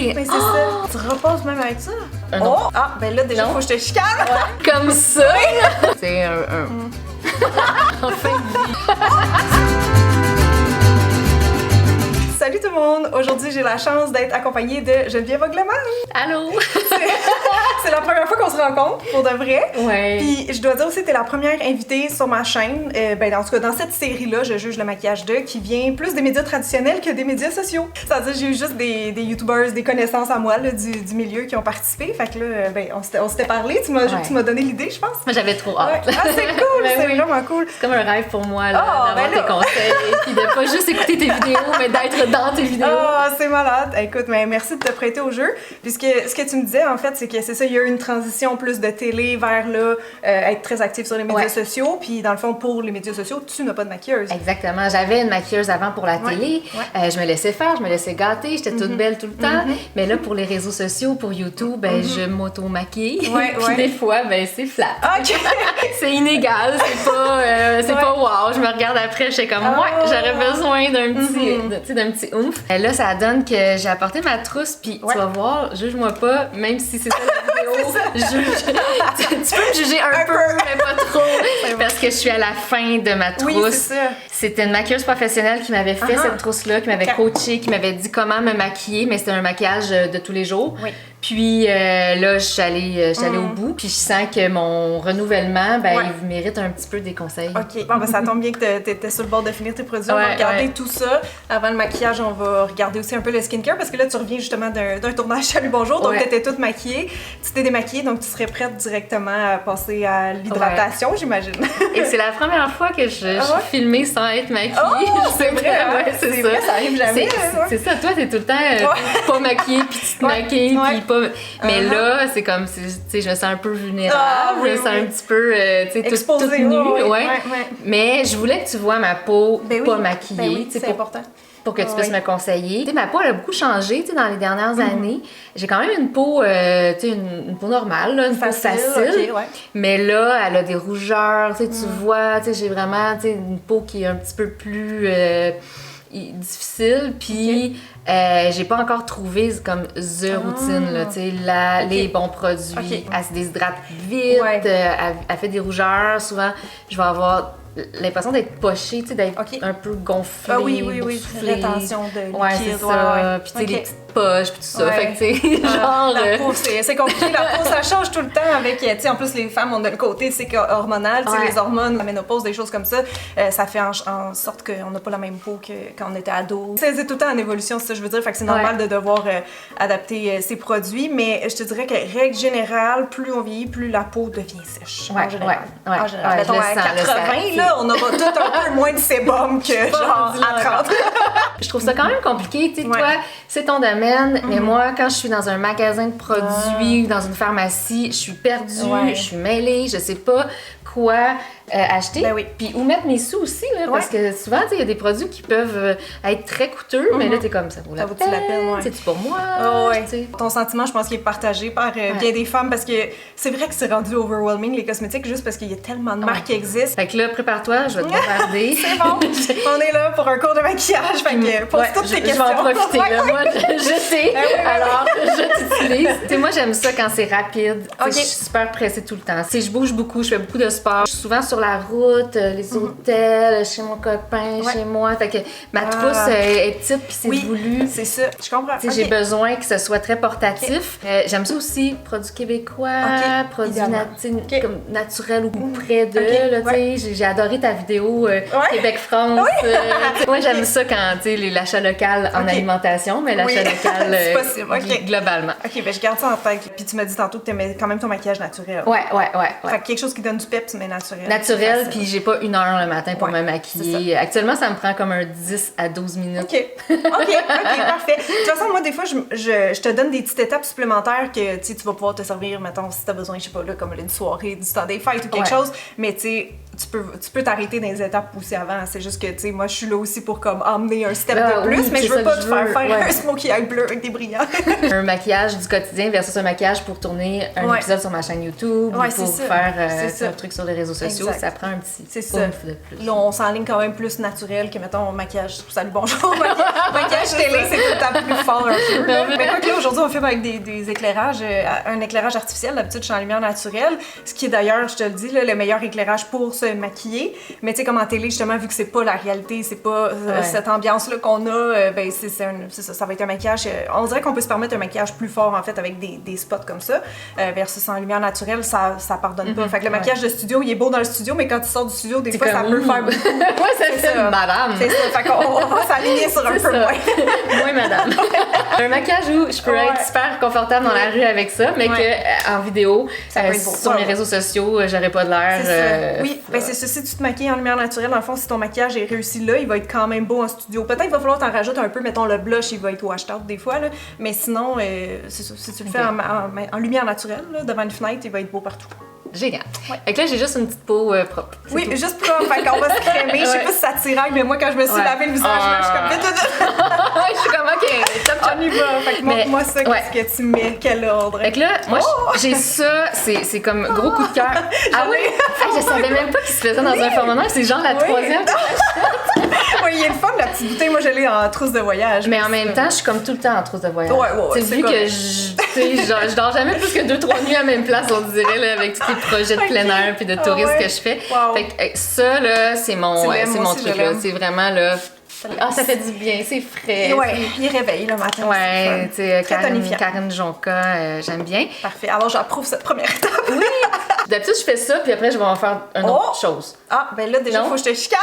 Oui, mais c'est ça. Tu reposes même avec ça? Oh! Ah, ben là, déjà, faut que je te chicane. Ouais. Comme ça. C'est un... Enfin, Salut tout le monde! Aujourd'hui, j'ai la chance d'être accompagnée de Geneviève Ogleman. allô? C'est la première fois qu'on se rencontre, pour de vrai. Ouais. Puis je dois dire aussi que t'es la première invitée sur ma chaîne. En tout cas, dans cette série-là, je juge le maquillage de, qui vient plus des médias traditionnels que des médias sociaux. C'est-à-dire j'ai eu juste des YouTubers, des connaissances à moi là, du milieu qui ont participé. Fait que là, on s'était parlé. Tu m'as donné l'idée, je pense. Moi, j'avais trop hâte. Ouais. Ah, c'est cool! Ben c'est oui. vraiment cool. C'est comme un rêve pour moi, là, Oh, d'avoir ben là. tes conseils, puis de pas juste écouter tes vidéos, mais d'être dans tes vidéos. Ah, c'est malade. Écoute, mais merci de te prêter au jeu. Puis ce que tu me disais, en fait, c'est que c'est ça, il y a eu une transition plus de télé vers là, être très active sur les médias sociaux. Puis dans le fond, pour les médias sociaux, tu n'as pas de maquilleuse. Exactement. J'avais une maquilleuse avant pour la télé. Ouais. Je me laissais faire, je me laissais gâter, j'étais toute belle tout le temps. Mais là, pour les réseaux sociaux, pour YouTube, je m'auto-maquille. Ouais, Puis ouais. des fois, c'est flat. OK! C'est inégal, c'est pas wow. Je me regarde après, je suis comme, j'aurais besoin d'un petit oomph. Là, ça donne que j'ai apporté ma trousse, puis tu vas voir, juge-moi pas, même si c'est ça la vidéo, tu peux me juger un peu, mais pas trop, parce que je suis à la fin de ma trousse. Oui, c'est ça. C'était une maquilleuse professionnelle qui m'avait fait cette trousse-là, qui m'avait coachée, qui m'avait dit comment me maquiller, mais c'était un maquillage de tous les jours. Oui. Puis là, je suis allée au bout, puis je sens que mon renouvellement, il mérite un petit peu des conseils. OK. Bon, ça tombe bien que t'étais sur le bord de finir tes produits. On va Ouais, regarder tout ça. Avant le maquillage, on va regarder aussi un peu le skincare parce que là, tu reviens justement d'un tournage Salut Bonjour, donc t'étais toute maquillée. Tu t'es démaquillée, donc tu serais prête directement à passer à l'hydratation, j'imagine. Et c'est la première fois que je suis filmée sans être maquillée. Oh, c'est vrai, c'est ça. vrai, ça arrive jamais. C'est ça, toi, t'es tout le temps pas maquillée, puis tu te maquilles, puis pas... Mais là, c'est comme, tu sais, je me sens un peu vulnérable, je me sens un petit peu, toute nue. Mais je voulais que tu vois ma peau pas maquillée. C'est important. Pour que tu puisses me conseiller. Tu sais, ma peau, elle a beaucoup changé, tu sais, dans les dernières années. J'ai quand même une peau, tu sais, une peau normale, là, une peau facile. Mais là, elle a des rougeurs, tu sais, tu vois, tu sais, j'ai vraiment, tu sais, une peau qui est un petit peu plus difficile. Puis, j'ai pas encore trouvé comme the routine, là, tu sais, les bons produits. Elle se déshydrate vite, elle fait des rougeurs. Souvent, je vais avoir l'impression d'être pochée, tu sais, d'être un peu gonflée, oui, rétention de liquide. C'est ça. Puis tu sais, les petites poches, puis tout ça. Fait que tu sais, genre... La peau, c'est compliqué. La peau, ça change tout le temps avec... Tu sais, en plus, les femmes, on a le côté, c'est hormonal. Tu sais, les hormones, la ménopause, des choses comme ça, ça fait en sorte qu'on n'a pas la même peau que quand on était ado. C'est tout le temps en évolution, c'est ça que je veux dire. Fait que c'est normal de devoir adapter ses produits. Mais je te dirais que, règle générale, plus on vieillit, plus la peau devient sèche. En général. En général. Mettons, à 80, là, on aura tout un peu moins de sébum que genre à 30. Je trouve ça quand même compliqué. Tu sais, toi, c'est ton domaine, mais moi, quand je suis dans un magasin de produits, dans une pharmacie, je suis perdue, je suis mêlée, je sais pas quoi acheter. Puis où mettre mes sous aussi, là, parce que souvent, il y a des produits qui peuvent être très coûteux, mais là, t'es comme ça vaut la peine. C'est-tu pour moi? Ton sentiment, je pense qu'il est partagé par bien des femmes parce que c'est vrai que c'est rendu overwhelming, les cosmétiques, juste parce qu'il y a tellement de marques qui existent. Fait que là, prépare-toi, je vais te bombarder. C'est bon. On est là pour un cours de maquillage. Fait que pose toutes tes questions. Je vais en profiter. Là. Moi, je sais. Alors, je t'utilise. Tu sais, moi, j'aime ça quand c'est rapide. Je suis super pressée tout le temps. Si je bouge beaucoup, je fais beaucoup de sport. Je suis souvent sur la route, les hôtels, chez mon copain, chez moi. Fait que ma trousse est petite puis c'est voulu. C'est ça. Je comprends. J'ai besoin que ce soit très portatif. J'aime ça aussi, produits québécois, produits comme naturels ou près de. J'ai adoré ta vidéo Québec-France. Moi, j'aime ça quand, tu sais, l'achat local en alimentation, mais l'achat local globalement. OK, ben je garde ça en tête. Puis tu m'as dit tantôt que tu aimais quand même ton maquillage naturel. Ouais. Fait que quelque chose qui donne du pep, mais naturel. Naturel, puis j'ai pas 1 heure le matin pour me maquiller. Actuellement, ça me prend comme un 10 à 12 minutes. OK, parfait. De toute façon, moi, des fois, je te donne des petites étapes supplémentaires que tu vas pouvoir te servir, mettons, si t'as besoin, je sais pas, là, comme une soirée du temps des fêtes ou quelque chose. Mais tu sais, tu peux t'arrêter dans les étapes poussées avant. C'est juste que, tu sais, moi, je suis là aussi pour comme emmener un step de plus, oui, mais je veux pas te faire ouais. un smokey eye bleu avec des brillants. Un maquillage du quotidien versus un maquillage pour tourner un épisode sur ma chaîne YouTube ou pour faire un truc sur les réseaux sociaux. Exact. Ça prend un petit oomph de plus. Là, on s'enligne quand même plus naturel que, mettons, maquillage. Salut, bonjour. Maquillage télé, c'est tout le temps plus fort un peu. Là. Mais quoi que là, aujourd'hui, on filme avec des éclairages, un éclairage artificiel. D'habitude, je suis en lumière naturelle. Ce qui est d'ailleurs, je te le dis, là, le meilleur éclairage pour se maquiller. Mais tu sais, comme en télé, justement, vu que c'est pas la réalité, c'est pas cette ambiance-là qu'on a, ben c'est ça, ça va être un maquillage. On dirait qu'on peut se permettre un maquillage plus fort, en fait, avec des spots comme ça. Versus en lumière naturelle, ça pardonne pas. Fait que le maquillage de studio, il est beau dans le studio, mais quand tu sors du studio, des fois, ça peut faire beaucoup. Ouais, ça fait madame. C'est ça. Fait qu'on va s'aligner sur un peu moins. Moins madame. Un maquillage où je peux être super confortable dans la rue avec ça, mais que en vidéo, sur mes réseaux sociaux, j'aurais pas de l'air. Oui, ben c'est ça. Si tu te maquilles en lumière naturelle, dans le fond, si ton maquillage est réussi là, il va être quand même beau en studio. Peut-être qu'il va falloir t'en rajouter un peu, mettons le blush, il va être washed out des fois, là. Mais sinon, c'est ça. Si tu le fais en lumière naturelle, là, devant une fenêtre, il va être beau partout. Génial. Fait que là, j'ai juste une petite peau propre. Oui, juste propre. Fait qu'on va se crémer. Je sais pas si ça tiraille, mais moi, quand je me suis lavé le visage, là, je suis comme je suis comme, OK, top, on y va. Fait que montre-moi ça, qu'est-ce que tu mets, quel ordre. Fait que là, moi, j'ai ça, c'est comme gros coup de cœur. Ah oui? Je savais même pas qu'il se faisait dans un formateur, c'est genre la troisième. Oui, il est le fun, la petite bouteille. Moi, je l'ai en trousse de voyage. Mais en même temps, je suis comme tout le temps en trousse de voyage. Ouais, vu que je dors jamais plus que 2-3 nuits à la même place, on dirait, là, avec tous les projets de plein air puis de tourisme que je fais. Fait que ça, là, c'est mon truc, là. C'est vraiment, là... ça fait du bien, c'est frais. Ouais, il réveille le matin. Ouais, tu sais, Karine Jonca, j'aime bien. Parfait. Alors, j'approuve cette première étape. Oui! D'habitude, je fais ça, puis après, je vais en faire une autre chose. Ah, ben là, déjà, il faut que je te chicane.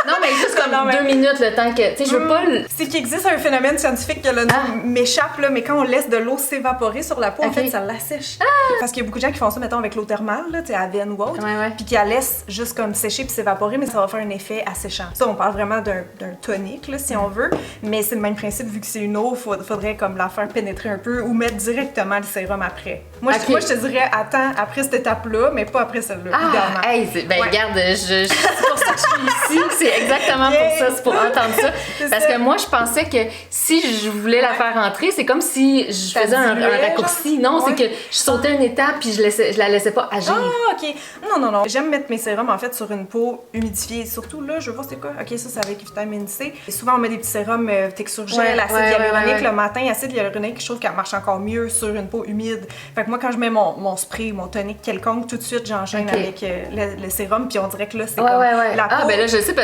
Non, mais juste comme 2 minutes le temps que. Tu sais, je veux pas. C'est qu'il existe un phénomène scientifique que le nom m'échappe, là, mais quand on laisse de l'eau s'évaporer sur la peau, en fait, ça l'assèche. Parce qu'il y a beaucoup de gens qui font ça, mettons, avec l'eau thermale, là, tu sais, à veine ou autre, puis qui la laissent juste comme sécher puis s'évaporer, mais ça va faire un effet asséchant. Ça, on parle vraiment d'un tonique, là, si on veut, mais c'est le même principe, vu que c'est une eau, faudrait comme la faire pénétrer un peu ou mettre directement le sérum après. Moi, je te dirais, attends, après cette étape-là, mais pas après celle-là, idéalement. Regarde, c'est pour ça que je suis ici, c'est exactement pour ça, c'est pour entendre ça. Parce que moi, je pensais que si je voulais la faire rentrer, c'est comme si je faisais un raccourci. Non, c'est que je sautais une étape puis je la laissais pas agir. Ah, OK. Non. J'aime mettre mes sérums, en fait, sur une peau humidifiée. Surtout, là, je veux voir c'est quoi. OK, ça, c'est avec vitamine C. Et souvent, on met des petits sérums texture gel, acide hyaluronique. Le matin, acide hyaluronique, je trouve qu'elle marche encore mieux sur une peau humide. Fait que moi, quand je mets mon spray, mon tonique quelconque, tout de suite, j'enchaîne avec le sérum. Puis on dirait que là, c'est comme la peau. Ah, ben là, je sais pas.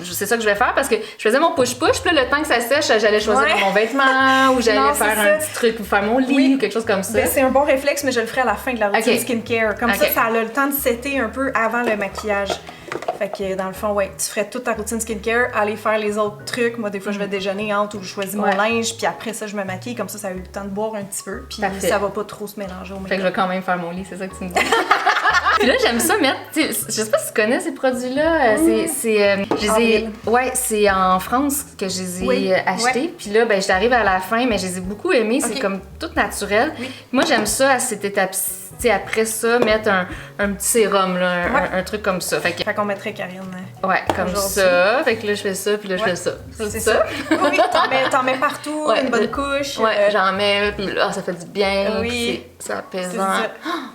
C'est ça que je vais faire parce que je faisais mon push-push, puis là, le temps que ça sèche, j'allais choisir mon vêtement ou j'allais faire un petit truc ou faire mon lit ou quelque chose comme ça. Ben, c'est un bon réflexe, mais je le ferai à la fin de la routine skincare. Comme ça a le temps de setter un peu avant le maquillage. Fait que dans le fond, tu ferais toute ta routine skincare, aller faire les autres trucs. Moi, des fois, je vais déjeuner entre ou je choisis mon linge, puis après ça, je me maquille. Comme ça a eu le temps de boire un petit peu, puis ça va pas trop se mélanger au make-up. Fait que je vais quand même faire mon lit, c'est ça que tu me dis. Puis là, j'aime ça mettre. Je sais pas si tu connais ces produits-là. C'est en France que je les ai achetés. Puis là, j'arrive à la fin, mais je les ai beaucoup aimés. C'est comme tout naturel. Moi, j'aime ça à cette étape-ci. Après ça, mettre un petit sérum, là, un truc comme ça. Fait qu'on mettrait Karine. Comme ça. Fait que là, je fais ça, puis là, je fais ça. C'est ça. Oui, t'en mets partout, une bonne couche. J'en mets, puis là, ça fait du bien. Oui. C'est apaisant.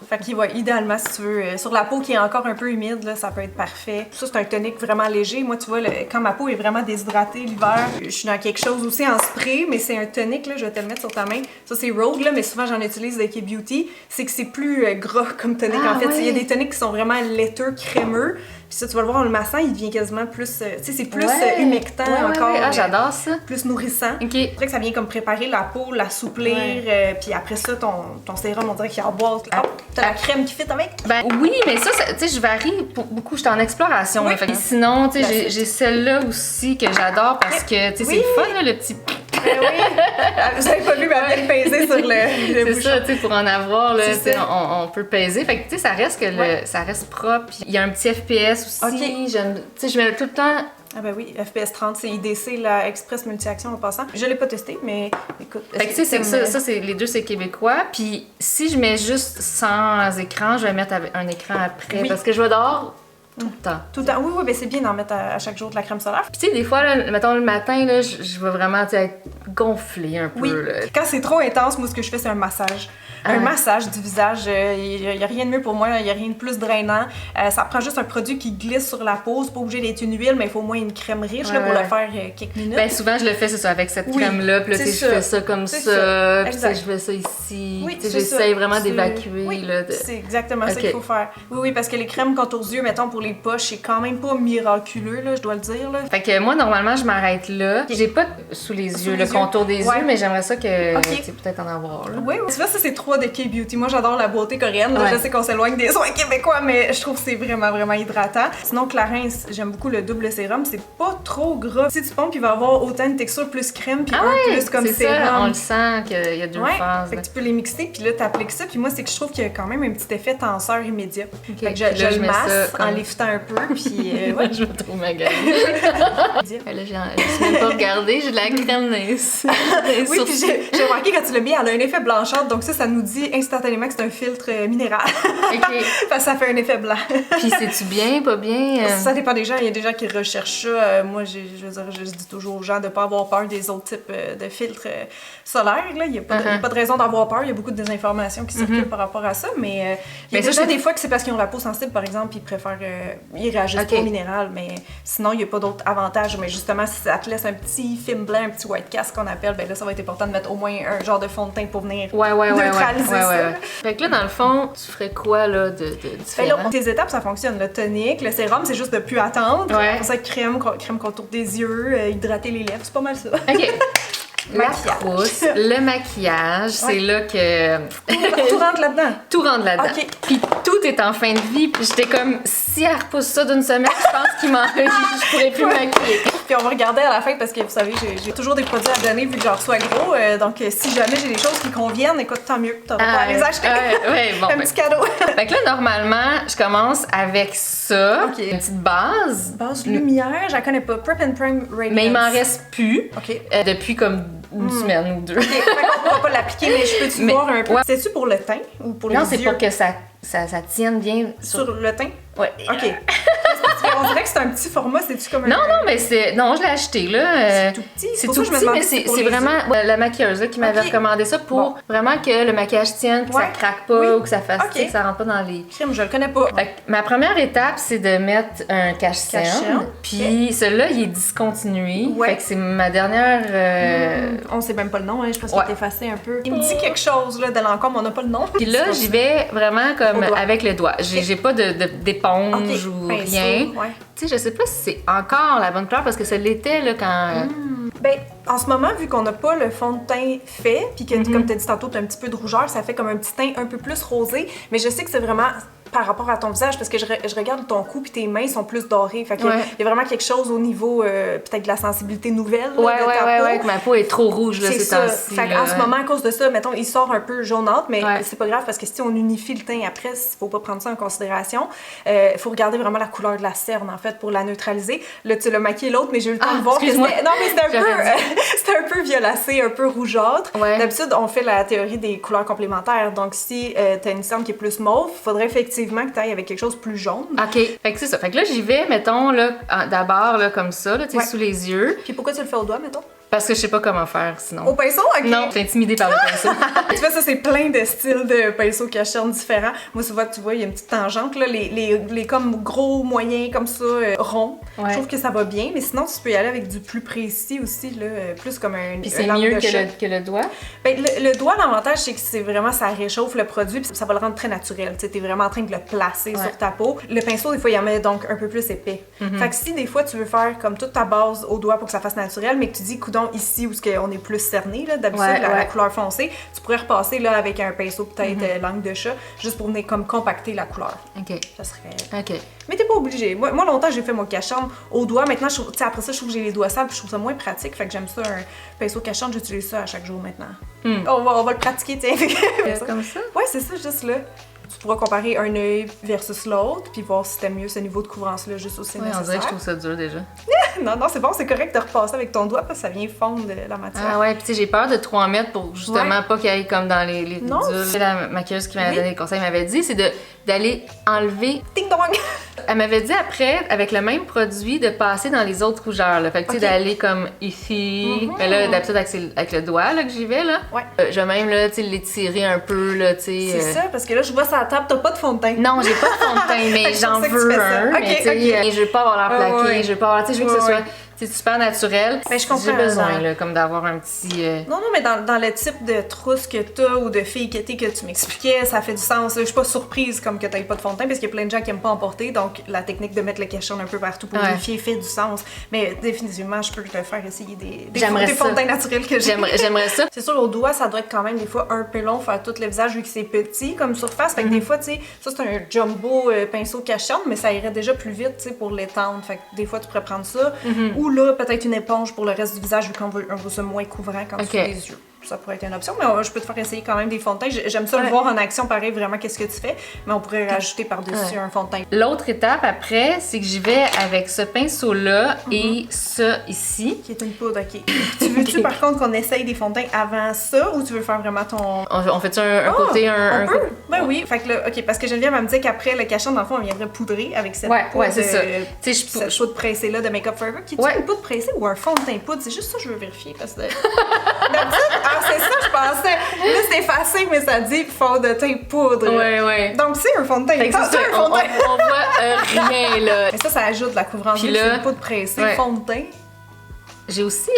Fait qu'il idéalement, si tu veux, sur la peau qui est encore un peu humide, là, ça peut être parfait. Ça, c'est un tonique vraiment léger. Moi, tu vois, quand ma peau est vraiment déshydratée l'hiver, je suis dans quelque chose aussi en spray, mais c'est un tonique, là, je vais te le mettre sur ta main. Ça, c'est Rogue, là, mais souvent, j'en utilise de K Beauty. C'est que c'est plus gras comme tonique. En fait, il y a des toniques qui sont vraiment laiteux, crémeux. Puis ça, tu vas le voir en le massant, il devient quasiment plus... tu sais, c'est plus humectant encore. Ah, j'adore ça. Plus nourrissant. OK. C'est vrai que ça vient comme préparer la peau, l'assouplir. Puis après ça, ton sérum, on dirait qu'il emboîte. T'as la crème qui fit avec? Ben oui, mais ça, tu sais, je varie beaucoup. Je suis en exploration. Oui. Sinon, tu sais, j'ai celle-là aussi que j'adore parce que, tu sais, c'est le fun, là, le petit... Vous avez pas vu, mais elle vient de peser sur le bouchon. C'est ça, tu sais, pour en avoir, là, on peut peser. Fait que, tu sais, ça reste ça reste propre. Il y a un petit FPS aussi. Tu sais, je mets tout le temps... Ah ben oui, FPS 30, c'est IDC, la Express Multi-Action en passant. Je l'ai pas testé, mais écoute... Fait que tu sais, ça, c'est les deux, c'est québécois. Puis si je mets juste sans écran, je vais mettre un écran après. Parce que je vais dehors... tout le temps. Tout le temps. Oui, ben c'est bien d'en mettre à chaque jour de la crème solaire. Puis tu sais, des fois, là, mettons le matin, là, je vais vraiment être gonflée un peu. Oui. Là. Quand c'est trop intense, moi, ce que je fais, c'est un massage. Un massage du visage. Il n'y a rien de mieux pour moi, il n'y a rien de plus drainant. Ça prend juste un produit qui glisse sur la peau. C'est pas obligé d'être une huile, mais il faut au moins une crème riche là, pour le faire quelques minutes. Ben souvent, je le fais, c'est ça, avec cette crème-là. Puis là, je fais ça comme ça. Puis je fais ça ici. Oui, j'essaye vraiment d'évacuer. Oui, là, c'est exactement ça qu'il faut faire. Oui, parce que les crèmes contour yeux, mettons, pour les poches, c'est quand même pas miraculeux, là, je dois le dire. Là. Fait que moi, normalement, je m'arrête là. J'ai pas sous les yeux, le contour des yeux, mais j'aimerais ça que tu sais, peut-être en avoir. Là. Oui, tu vois, ça, c'est 3 de K-Beauty. Moi, j'adore la beauté coréenne. Là, je sais qu'on s'éloigne des soins québécois, mais je trouve que c'est vraiment, vraiment hydratant. Sinon, Clarins, j'aime beaucoup le double sérum. C'est pas trop gras. Si tu pompes, il va avoir autant une texture plus crème, puis plus comme sérum. Ça, on le sent qu'il y a deux phases. Fait que tu peux les mixer, puis là, t'appliques ça. Puis moi, c'est que je trouve qu'il y a quand même un petit effet tenseur immédiat. Fait que je le masse en liftant un peu, puis je me trouve magané. Là, je n'ai pas regardé, j'ai de la crème oui, puis j'ai remarqué quand tu l'as mis, elle a un effet blanchâtre, donc ça nous dit instantanément que c'est un filtre minéral. Parce que ça fait un effet blanc. Puis c'est-tu bien, pas bien? Ça dépend des gens, il y a des gens qui recherchent ça. Moi, je dis toujours aux gens de ne pas avoir peur des autres types de filtres solaires. Là. Il n'y a pas de raison d'avoir peur, il y a beaucoup de désinformation qui circule par rapport à ça, mais il y a des gens des fois que c'est parce qu'ils ont la peau sensible, par exemple, puis ils préfèrent, ils réagissent pas au minéral, mais sinon, il n'y a pas d'autres avantages. Mais justement, si ça te laisse un petit film blanc, un petit white cast qu'on appelle, ben là, ça va être important de mettre au moins un genre de fond de teint pour venir neutraliser ça. Fait que là, dans le fond, tu ferais quoi là, de différent? Ben là, tes étapes, ça fonctionne. Le tonique, le sérum, c'est juste de plus attendre. Pour ça, crème contour des yeux, hydrater les lèvres, c'est pas mal ça. OK. La trousse, le maquillage, c'est là que... Tout rentre là-dedans? Tout rentre là-dedans. Okay. Puis tout est en fin de vie. Puis j'étais comme, si elle repousse ça d'une semaine, je pense qu'il je pourrais plus me maquiller. Puis on va regarder à la fin parce que vous savez, j'ai toujours des produits à donner vu que j'en reçois gros. Donc si jamais j'ai des choses qui conviennent, écoute, tant mieux. T'auras pas à les acheter. Bon, un petit cadeau. Fait que là, normalement, je commence avec ça. Une petite base. Base lumière, je la connais pas. Prep and Prime Radiance. Mais il m'en reste plus. Depuis comme une semaine ou deux. Fait qu'on pourra pas l'appliquer, mais je peux-tu voir un peu? C'est-tu pour le teint ou pour les yeux? Non, c'est pour que ça tienne bien. Sur le teint? Ouais. OK. On dirait que c'est un petit format, c'est-tu comme un... Non, mais c'est... Non, je l'ai acheté, là. C'est tout petit. C'est tout petit, mais c'est vraiment la maquilleuse là, qui m'avait recommandé ça pour vraiment que le maquillage tienne, que ça craque pas ou que ça fasse, que ça rentre pas dans les... Crème, je le connais pas. Fait que ma première étape, c'est de mettre un cache-cerne. Puis celui-là, il est discontinué. Fait que c'est ma dernière... On sait même pas le nom, hein. Je pense qu'il est effacé un peu. Il me dit quelque chose, là, de Lancôme, on n'a pas le nom. Puis là, j'y vais vraiment comme avec le doigt. J'ai pas d'éponge ou rien. Tu sais, je sais pas si c'est encore la bonne couleur parce que ça l'était là quand... Ben, en ce moment, vu qu'on n'a pas le fond de teint fait, puis que, comme tu as dit tantôt, tu as un petit peu de rougeur, ça fait comme un petit teint un peu plus rosé, mais je sais que c'est vraiment par rapport à ton visage, parce que je regarde ton cou puis tes mains sont plus dorées, fait que il y a vraiment quelque chose au niveau peut-être de la sensibilité nouvelle de ta peau. Que ma peau est trop rouge là, ces temps-ci. Fait qu'en ce moment, à cause de ça, mettons, il sort un peu jaunâtre, mais c'est pas grave parce que si on unifie le teint après, faut pas prendre ça en considération. Faut regarder vraiment la couleur de la cerne en fait pour la neutraliser. Là, tu l'as maquillé l'autre, mais j'ai eu le temps de voir que c'était... Non, mais c'était un peu violacé, un peu rougeâtre. D'habitude, on fait la théorie des couleurs complémentaires. Donc, si t'as une cerne qui est plus mauve, il faudrait effectivement que tu ailles avec quelque chose de plus jaune. OK. Fait que c'est ça. Fait que là, j'y vais, mettons, là, d'abord, là, comme ça, là, tu sais, sous les yeux. Puis pourquoi tu le fais au doigt, mettons? Parce que je sais pas comment faire, sinon. Au pinceau? OK. Non, je suis intimidée par le pinceau. Tu vois, ça, c'est plein de styles de pinceaux cache-cerne différents. Moi, souvent, tu vois, il y a une petite tangente, là, les comme gros, moyens, comme ça, ronds. Je trouve que ça va bien, mais sinon, tu peux y aller avec du plus précis aussi, là, plus comme un... Puis c'est mieux que le doigt? Ben, le doigt, l'avantage, c'est que c'est vraiment, ça réchauffe le produit, puis ça va le rendre très naturel. Tu sais, t'es vraiment en train de le placer sur ta peau. Le pinceau, des fois, il en met donc un peu plus épais. Fait que si, des fois, tu veux faire comme toute ta base au doigt pour que ça fasse naturel, mais que tu dis, coudon, ici, où on est plus cerné, d'habitude, la couleur foncée, tu pourrais repasser là, avec un pinceau peut-être langue de chat, juste pour venir comme compacter la couleur. OK. Ça serait... OK. Mais t'es pas obligé. Moi, longtemps, j'ai fait mon cache-cerne au doigt. Maintenant, après ça, je trouve que j'ai les doigts sales, puis je trouve ça moins pratique. Fait que j'aime ça, un pinceau cache-cerne, j'utilise ça à chaque jour maintenant. On va le pratiquer, tiens. Comme ça? Ouais, c'est ça, juste là. Tu pourras comparer un œil versus l'autre, puis voir si c'était mieux ce niveau de couvrance-là, juste aussi nécessaire. On dirait que je trouve ça dur déjà. non, c'est bon, c'est correct de repasser avec ton doigt parce que ça vient fondre la matière. Ah ouais, puis tu sais, j'ai peur de trop en mettre pour justement pas qu'il y ait comme dans les non. La maquilleuse qui m'avait donné le conseil m'avait dit, c'est d'aller enlever... Ding dong! Elle m'avait dit après, avec le même produit, de passer dans les autres rougeurs. Là. Fait que tu sais, d'aller comme ici. Mais là, d'habitude, avec le doigt là, que j'y vais, là. Ouais. Je vais même là, l'étirer un peu, là, tu sais. C'est ça, parce que là, je vois sur la table, t'as pas de fond de teint. Non, j'ai pas de fond de teint, mais j'en veux un. Okay, mais tu sais, je veux pas avoir l'air plaqué, je veux pas avoir, tu sais, je veux que ce soit super naturel. Mais je comprends. J'ai besoin, là, comme d'avoir un petit... Non, mais dans le type de trousse que t'as ou de fille que t'es, que tu m'expliquais, ça fait du sens. Je suis pas surprise comme que t'aies pas de fond de teint, parce qu'il y a plein de gens qui aiment pas en porter, donc la technique de mettre le cache-œil un peu partout pour vérifier fait du sens. Mais définitivement, je peux te faire essayer des fonds de teint naturels que j'ai. J'aimerais ça. C'est sûr, au doigt, ça doit être quand même des fois un peu long faire tout le visage vu que c'est petit comme surface. Fait que des fois, tu sais, ça c'est un jumbo pinceau cache-œil, mais ça irait déjà plus vite, tu sais, pour l'étendre. Fait que des fois, tu pourrais prendre ça. Ou là, peut-être une éponge pour le reste du visage vu qu'on veut ça moins couvrant quand tu fais les yeux. Ça pourrait être une option, mais je peux te faire essayer quand même des fonds de teint. J'aime ça le voir en action, pareil, vraiment qu'est-ce que tu fais, mais on pourrait rajouter par-dessus un fond de teint. L'autre étape après, c'est que j'y vais avec ce pinceau-là et ça ici. Qui est une poudre, ok. Tu veux-tu par contre qu'on essaye des fonds de teint avant ça ou tu veux faire vraiment ton... On fait-tu un côté, un peu? Ben oui, fait que là, ok, parce que Geneviève, elle me dit qu'après le cachet, dans le fond, on viendrait poudrer avec cette poudre, c'est ça. Cette poudre pressée-là de Makeup Forever. Qui est une poudre pressée ou un fond de teint poudre? C'est juste ça que je veux vérifier parce que... c'est ça, je pensais. Là, c'est effacé, mais ça dit fond de teint poudre. Ouais. Donc, c'est un fond de teint. C'est ça, on voit rien, là. Mais ça ajoute de la couvrance. Puis là, c'est une poudre pressée, fond de teint. J'ai aussi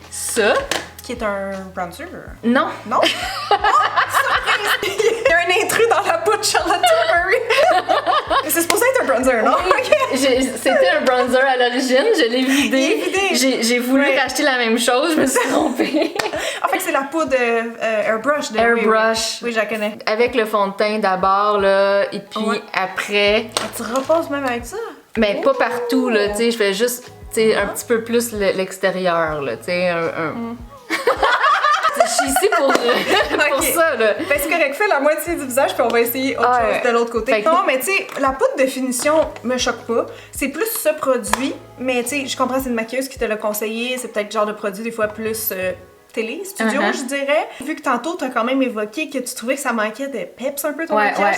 ça. Qui est un bronzer. Non. Non? Oh, surprise! Il y a un intrus dans la peau de Charlotte Tilbury. C'est supposé être un bronzer, non? Oui. C'était un bronzer à l'origine, je l'ai vidé. J'ai voulu racheter la même chose, je me suis trompée. En fait, c'est la poudre Airbrush. Airbrush. Oui, je la connais. Avec le fond de teint d'abord, là, et puis après... Tu repasses même avec ça? Mais pas partout, là, tu sais, je fais juste, tu sais, un petit peu plus l'extérieur, là, tu sais, Je suis ici pour ça, là. Ben, c'est correct, fais la moitié du visage, puis on va essayer autre chose de l'autre côté. Non, mais tu sais, la poudre de finition me choque pas. C'est plus ce produit, mais tu sais, je comprends, c'est une maquilleuse qui te l'a conseillé. C'est peut-être le genre de produit, des fois, plus... télé, studio, je dirais. Vu que tantôt, t'as quand même évoqué que tu trouvais que ça manquait de peps un peu ton maquillage,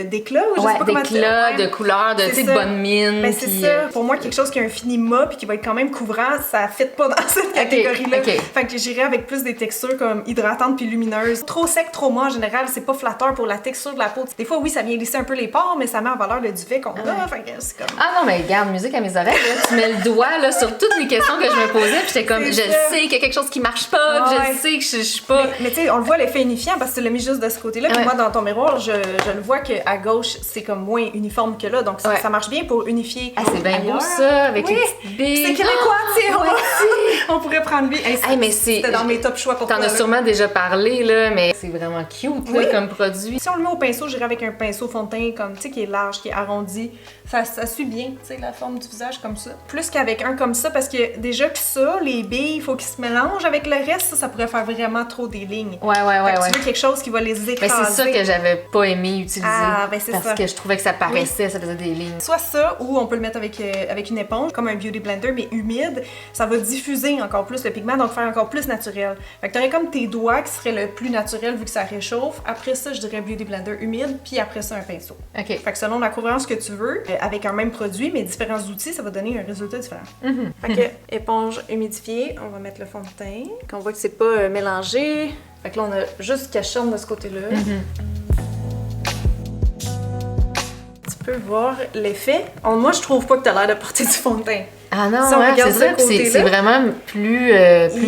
d'éclat, ou je sais pas comment d'éclat, de couleur, de bonne mine. Ben c'est ça. Pour moi, quelque chose qui a un fini mat puis qui va être quand même couvrant, ça fit pas dans cette catégorie-là. Fait que j'irais avec plus des textures comme hydratantes puis lumineuses. Trop sec, trop mat en général, c'est pas flatteur pour la texture de la peau. Des fois, oui, ça vient lisser un peu les pores, mais ça met en valeur le duvet qu'on a. Fait que c'est comme... Ah non, mais regarde, musique à mes oreilles, là, tu mets le doigt là, sur toutes les questions que je me posais, puis j'étais comme, je sais qu'il y a quelque chose qui marche pas. Je sais que je suis pas... Mais tu sais, on le voit l'effet unifiant parce que tu l'as mis juste de ce côté-là. Puis moi, dans ton miroir, je le vois qu'à gauche, c'est comme moins uniforme que là. Donc ça marche bien pour unifier. Ah, c'est bien beau ça, avec les petites billes. C'est québécois, tu sais. On pourrait prendre lui. Mais c'était dans mes top choix pour toi. T'en as sûrement déjà parlé, là, mais c'est vraiment cute là, comme produit. Si on le met au pinceau, j'irais avec un pinceau fond de teint comme, tu sais, qui est large, qui est arrondi. Ça suit bien, tu sais, la forme du visage comme ça. Plus qu'avec un comme ça, parce que déjà que ça, les billes, il faut qu'ils se mélangent avec le reste. Ça pourrait faire vraiment trop des lignes. Ouais. Tu veux quelque chose qui va les écraser. Mais c'est ça que j'avais pas aimé utiliser. Ah, ben c'est ça. Parce que je trouvais que ça paraissait, ça faisait des lignes. Soit ça, ou on peut le mettre avec une éponge, comme un beauty blender, mais humide. Ça va diffuser encore plus le pigment, donc faire encore plus naturel. Fait que t'aurais comme tes doigts qui seraient le plus naturel vu que ça réchauffe. Après ça, je dirais beauty blender humide, puis après ça, un pinceau. OK. Fait que selon la couvrance que tu veux, avec un même produit, mais différents outils, ça va donner un résultat différent. Fait que éponge humidifiée, on va mettre le fond de teint. Qu'on voit que c'est pas mélangé. Fait que là, on a juste cachonne de ce côté-là. Tu peux voir l'effet. Moi, je trouve pas que t'as l'air de porter du fond de teint. Ah non, si on regarde c'est ça, c'est vraiment plus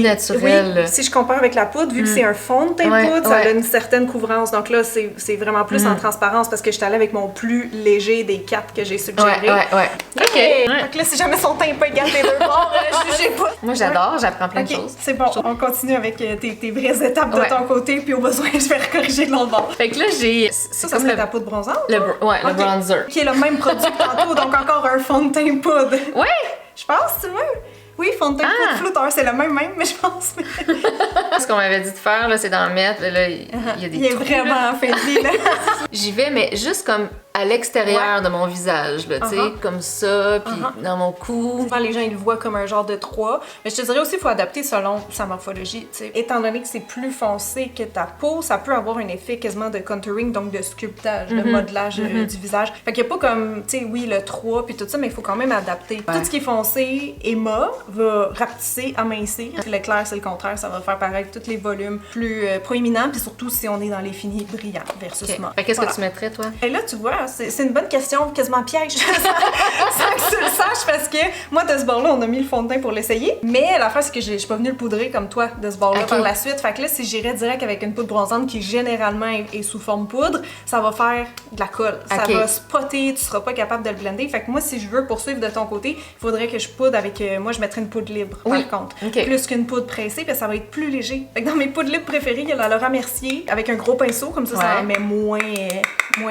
naturel. Oui, si je compare avec la poudre, vu que c'est un fond de teint poudre, ça a une certaine couvrance. Donc là, c'est vraiment plus en transparence parce que je suis allée avec mon plus léger des 4 que j'ai suggéré. OK. Fait que là, si jamais son teint n'est pas égal des deux bords, jugez pas. Moi, j'adore, j'apprends plein de choses. C'est bon, on continue avec tes vraies étapes de ton côté, puis au besoin, je vais corriger de l'autre bord. Fait que là, j'ai... Ça serait ta poudre bronzante? Le bronzer. Qui est le même produit que tantôt, donc encore un fond de teint poudre. Ouais! Je pense, tu vois. Oui, fond de teint poudre flouteur, c'est le même, mais je pense. Ce qu'on m'avait dit de faire, là, c'est d'en mettre. Là, il y a des Il est vraiment fancy, là. J'y vais, mais juste comme à l'extérieur de mon visage, là, tu sais, comme ça, puis dans mon cou. Souvent, les gens, ils le voient comme un genre de 3. Mais je te dirais aussi qu'il faut adapter selon sa morphologie, tu sais. Étant donné que c'est plus foncé que ta peau, ça peut avoir un effet quasiment de contouring, donc de sculptage, de modelage du visage. Fait qu'il n'y a pas comme, tu sais, oui, le 3 puis tout ça, mais il faut quand même adapter. Tout ce qui est foncé et mat va rapetisser, amincir. Si le clair, c'est le contraire, ça va faire paraître tous les volumes plus proéminents, puis surtout si on est dans les finis brillants versus mat. Fait qu'est-ce que tu mettrais, toi? Et là, tu vois, c'est une bonne question, quasiment piège, sans que tu le saches, parce que moi, de ce bord-là, on a mis le fond de teint pour l'essayer, mais l'affaire, c'est que je suis pas venue le poudrer comme toi, de ce bord-là, par la suite. Fait que là, si j'irais direct avec une poudre bronzante qui, généralement, est sous forme poudre, ça va faire de la colle. Ça va spotter, tu seras pas capable de le blender. Fait que moi, si je veux poursuivre de ton côté, il faudrait que je poudre avec... moi, je mettrais une poudre libre, par contre. Plus qu'une poudre pressée, puis ça va être plus léger. Fait que dans mes poudres libres préférées, il y a la Laura Mercier, avec un gros pinceau, comme ça en met moins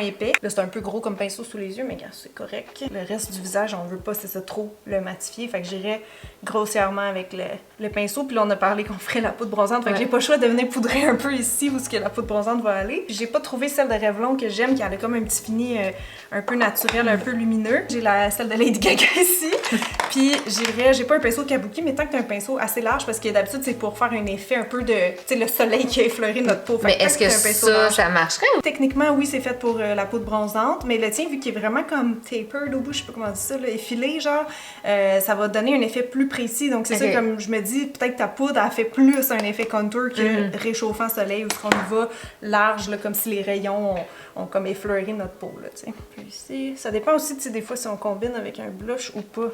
épais. Là, c'est un peu gros comme pinceau sous les yeux, mais c'est correct. Le reste du visage, on veut pas, c'est ça, trop le matifier. Fait que j'irais grossièrement avec le pinceau. Puis là, on a parlé qu'on ferait la poudre bronzante. Fait que j'ai pas le choix de venir poudrer un peu ici où ce que la poudre bronzante va aller. Puis j'ai pas trouvé celle de Revlon que j'aime, qui a comme un petit fini un peu naturel, un peu lumineux. J'ai celle de Lady Gaga ici. Puis j'ai pas un pinceau de kabuki, mais tant que t'as un pinceau assez large, parce que d'habitude, c'est pour faire un effet un peu de, tu sais, le soleil qui a effleuré notre peau. Fait mais est-ce que ça marcherait? Techniquement, oui, c'est fait pour la poudre bronzante, mais le tien, vu qu'il est vraiment comme tapered au bout, je sais pas comment dire ça, là, effilé, genre, ça va donner un effet plus précis. Donc, c'est ça, comme je me dis, peut-être que ta poudre, elle fait plus un effet contour que réchauffant soleil, où on y va large, là, comme si les rayons ont comme effleuré notre peau, là, tu sais. Puis ici, ça dépend aussi, tu sais, des fois, si on combine avec un blush ou pas.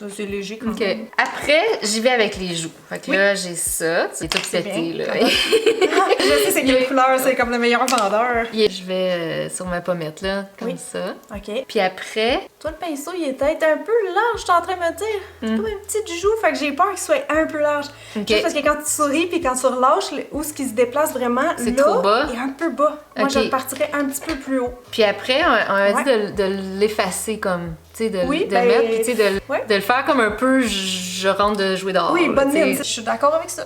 C'est léger quand même. Après, j'y vais avec les joues. Fait que là, j'ai ça. C'est tout pété, là. Je sais, c'est quelle couleur, c'est comme le meilleur vendeur. Je vais sur ma pommette, là, comme ça. OK. Puis après... Toi, le pinceau, il est peut-être un peu large, je suis en train de me dire. C'est comme une petite joue, fait que j'ai peur qu'il soit un peu large. Juste parce que quand tu souris puis quand tu relâches, où ce qui se déplace vraiment, c'est trop bas. Et un peu bas. Moi, je le partirais un petit peu plus haut. Puis après, on a dit de l'effacer comme... de mettre, puis tu sais, de le faire comme un peu, je rentre de jouer dehors. Oui, bonne mine, je suis d'accord avec ça.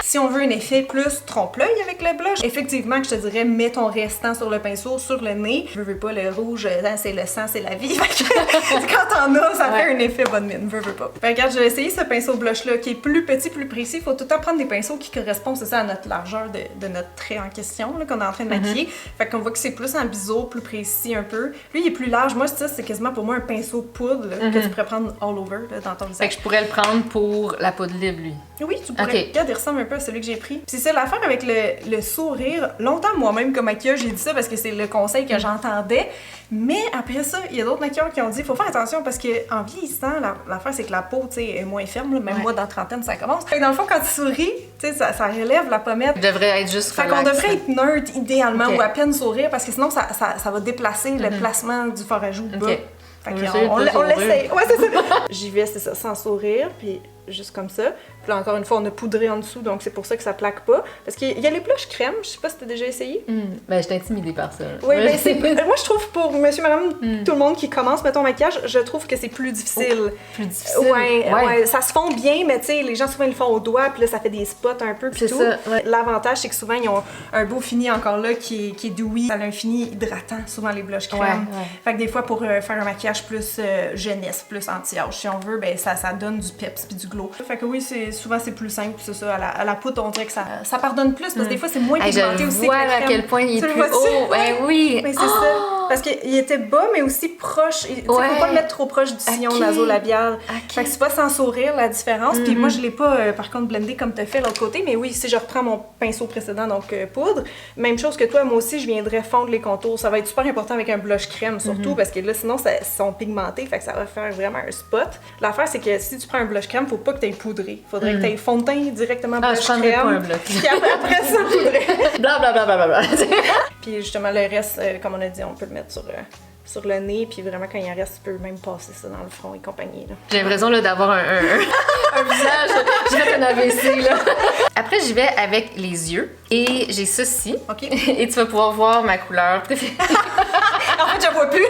Si on veut un effet plus trompe-l'œil avec le blush, effectivement, que je te dirais, mets ton restant sur le pinceau, sur le nez. Je veux pas, le rouge, c'est le sang, c'est la vie. Quand t'en as, ça fait un effet bonne mine, veux pas. Fait, regarde, je vais essayer ce pinceau blush-là, qui est plus petit, plus précis. Il faut tout le temps prendre des pinceaux qui correspondent, c'est ça, à notre largeur de notre trait en question, qu'on est en train de maquiller. Fait qu'on voit que c'est plus en biseau, plus précis un peu. Lui, il est plus large. Moi, ça, c'est quasiment pour moi un pinceau poudre que tu pourrais prendre all over là, dans ton visage. Fait que je pourrais le prendre pour la peau de libre, lui. Oui, tu pourrais. Regarde, il ressemble un peu à celui que j'ai pris. Puis c'est ça l'affaire avec le sourire. Longtemps, moi-même, comme maquilleur, j'ai dit ça parce que c'est le conseil que j'entendais. Mais après ça, il y a d'autres maquilleurs qui ont dit faut faire attention parce qu'en vieillissant, l'affaire, c'est que la peau, tu sais, est moins ferme. Là. Même moi, dans la trentaine, ça commence. Fait que dans le fond, quand tu souris, tu sais, ça relève la pommette. Il devrait être juste relax. Fait qu'on devrait être neutre, idéalement, ou à peine sourire parce que sinon, ça va déplacer le placement du fard à joues bas. Fait qu'on l'essaye. Ouais, c'est ça. J'y vais, c'est ça, sans sourire, puis juste comme ça. Puis là, encore une fois, on a poudré en dessous, donc c'est pour ça que ça plaque pas. Parce qu'il y a les blushs crème, je sais pas si t'as déjà essayé. Ben, je suis intimidée par ça. Oui, ben c'est... Moi, je trouve pour monsieur, madame, tout le monde qui commence, mettons, maquillage, je trouve que c'est plus difficile. Plus difficile? Ouais. Ça se fond bien, mais tu sais, les gens, souvent, ils le font au doigt, puis là, ça fait des spots un peu, puis tout. Ça, L'avantage, c'est que souvent, ils ont un beau fini encore là qui est dewy. Ça a un fini hydratant, souvent, les blushs crème. Fait que des fois, pour faire un maquillage plus jeunesse, plus anti-âge, si on veut, ben ça donne du peps puis du glow. Fait que oui, souvent, c'est plus simple, c'est ça. À la poudre, on dirait que ça pardonne plus, parce que des fois, c'est moins pigmenté aussi. Je vois à quel point il est plus haut. Ben oui! Mais c'est ça. Parce qu'il était bas, mais aussi proche. Il faut pas le mettre trop proche du sillon nasolabial. Fait que c'est pas sans sourire la différence. Puis moi, je l'ai pas, par contre, blendé comme t'as fait l'autre côté. Mais oui, si je reprends mon pinceau précédent, donc poudre, même chose que toi, moi aussi, je viendrais fondre les contours. Ça va être super important avec un blush crème, surtout, parce que là, sinon, ils sont pigmentés. Fait que ça va faire vraiment un spot. L'affaire, c'est que si tu prends un blush crème, faut pas que tu aies poudré. Faudrait que tu aies fond de teint directement blush crème. Pas un bloc. Puis après ça, poudré. Blablabla. Puis justement, le reste, comme on a dit, on peut le mettre sur le nez, puis vraiment, quand il en reste, tu peux même passer ça dans le front et compagnie. J'ai l'impression d'avoir un visage, j'ai fait un AVC, là. Après, j'y vais avec les yeux, et j'ai ceci. Et tu vas pouvoir voir ma couleur préférée. En fait, je vois plus.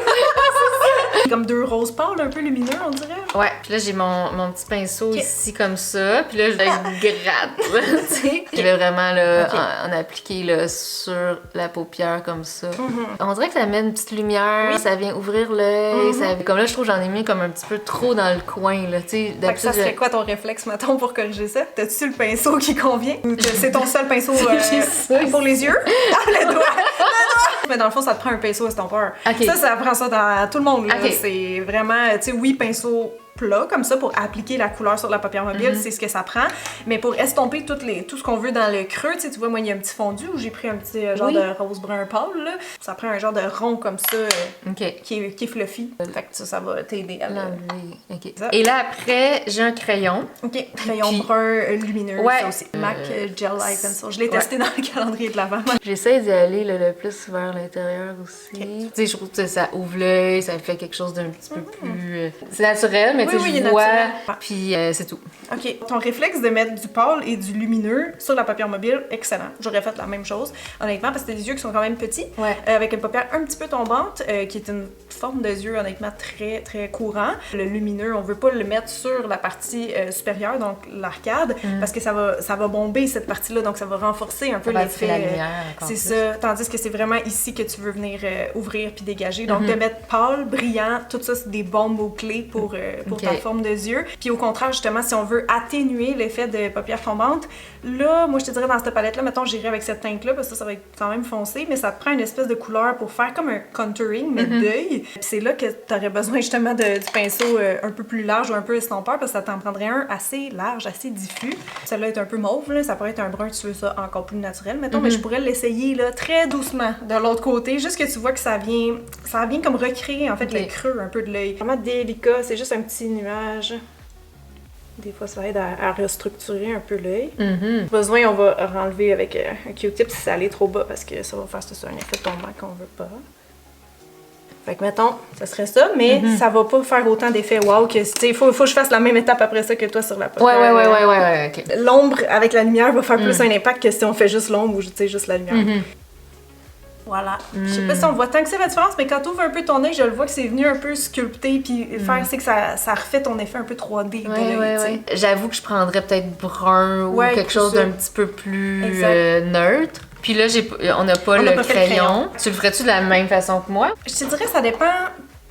comme 2 roses pâles, un peu lumineux, on dirait. Ouais, puis là, j'ai mon petit pinceau ici comme ça, puis là, je le gratte, là, tu sais. Je vais vraiment là, en appliquer là, sur la paupière comme ça. On dirait que ça met une petite lumière, ça vient ouvrir l'œil, comme là, je trouve que j'en ai mis comme un petit peu trop dans le coin, là, tu sais. Fait que ça serait quoi ton réflexe, mettons, pour corriger ça? T'as-tu le pinceau qui convient? Ou c'est ton seul pinceau pour les yeux? Ah, le doigt! Mais dans le fond, ça te prend un pinceau estompeur. Ça prend ça dans tout le monde, là. C'est vraiment, tu sais, oui, pinceau plat comme ça pour appliquer la couleur sur la paupière mobile, c'est ce que ça prend. Mais pour estomper tout ce qu'on veut dans le creux, tu vois, moi, il y a un petit fondu où j'ai pris un petit genre de rose brun pâle, là. Ça prend un genre de rond comme ça qui est fluffy. Fait que ça va t'aider à l'enlever. Et là, après, j'ai un crayon. Crayon brun lumineux, ça aussi. MAC Gel Eye Pencil. Je l'ai testé dans le calendrier de l'Avent. J'essaie d'y aller le plus vers l'intérieur aussi. Tu sais, je trouve que ça ouvre l'œil, ça fait quelque chose d'un petit peu plus... C'est naturel, mais tu sais, je vois, puis c'est tout. OK. Ton réflexe de mettre du pâle et du lumineux sur la paupière mobile, excellent. J'aurais fait la même chose, honnêtement, parce que t'as des yeux qui sont quand même petits, avec une paupière un petit peu tombante, qui est une forme de yeux, honnêtement, très, très courant. Le lumineux, on veut pas le mettre sur la partie supérieure, donc l'arcade, parce que ça va bomber cette partie-là, donc ça va renforcer un peu l'effet. La lumière, c'est ça. Tandis que c'est vraiment ici que tu veux venir ouvrir puis dégager. Donc, de mettre pâle, brillant, tout ça, c'est des bons mots-clés pour ta forme de yeux. Puis au contraire, justement, si on veut atténuer l'effet de paupières tombantes, là, moi, je te dirais dans cette palette-là, mettons, j'irais avec cette teinte-là, parce que ça va être quand même foncé, mais ça te prend une espèce de couleur pour faire comme un contouring, mais d'œil. Puis c'est là que t'aurais besoin, justement, du pinceau un peu plus large ou un peu estompeur, parce que ça t'en prendrait un assez large, assez diffus. Celle-là est un peu mauve, là, ça pourrait être un brun, tu veux ça encore plus naturel, mettons, mais je pourrais l'essayer, là, très doucement, de l'autre côté, juste que tu vois que ça vient comme recréer, en fait, le creux un peu de l'œil. Vraiment délicat, c'est juste un petit nuage. Des fois, ça aide à restructurer un peu l'œil. Besoin, on va renlever avec un Q-tip si ça allait trop bas, parce que ça va faire un effet tombant qu'on veut pas. Fait que, mettons, ça serait ça, mais ça va pas faire autant d'effet wow que, tu sais, faut que je fasse la même étape après ça que toi sur la paupière. Ouais, ok. L'ombre avec la lumière va faire plus un impact que si on fait juste l'ombre ou, tu sais, juste la lumière. Voilà. Je sais pas si on voit tant que c'est la différence, mais quand tu ouvres un peu ton œil, je le vois que c'est venu un peu sculpter, puis faire, c'est que ça refait ton effet un peu 3D de l'œil. J'avoue que je prendrais peut-être brun ou quelque chose d'un petit peu plus neutre. Puis là, on n'a pas le crayon. Tu le ferais-tu de la même façon que moi? Je te dirais, ça dépend